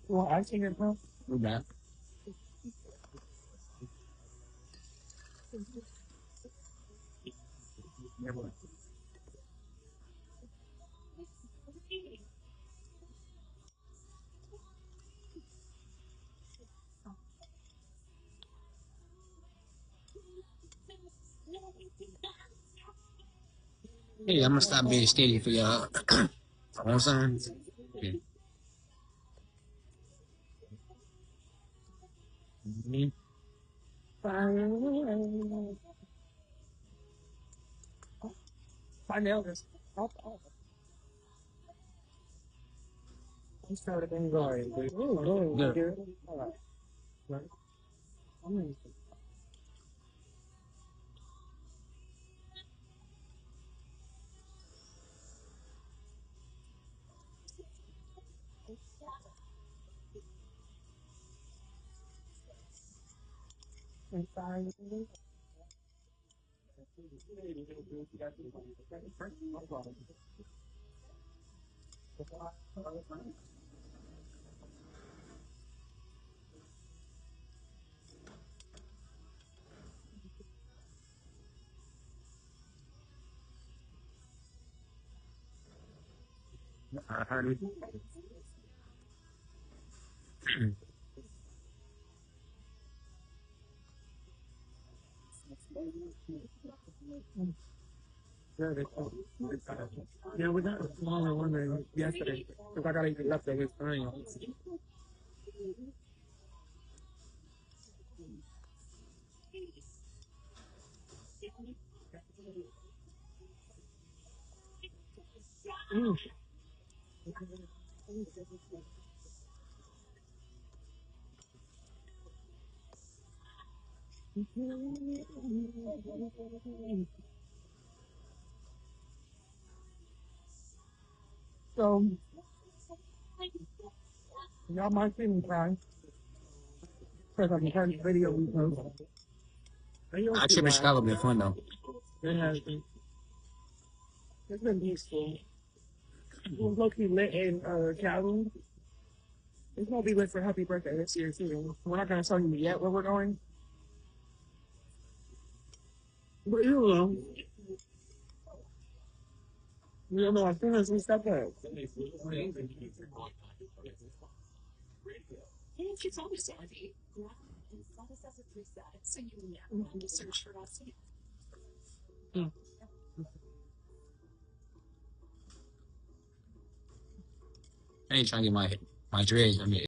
Well, I think it will. We're back. Hey, I'm gonna stop being skinny for y'all. You know what I'm saying? Yeah. Mhm. My nail is up. I started enjoying it. Oh, Good. good. All right. Right. Mm. And fine. I heard it. Yeah, yeah, we got a smaller one than yesterday because I got to eat leftovers fine. Mm. So, y'all might see me cry because I'm trying to video we post. And you'll I see trip in why. Chicago been fun though. It has been. It's been peaceful. It was low-key lit in Calhoun. It's gonna be lit for Happy Birthday this year too. We're not gonna tell you yet where we're going, but you'll know as soon as we step up. I ain't trying to get my dreads. I mean,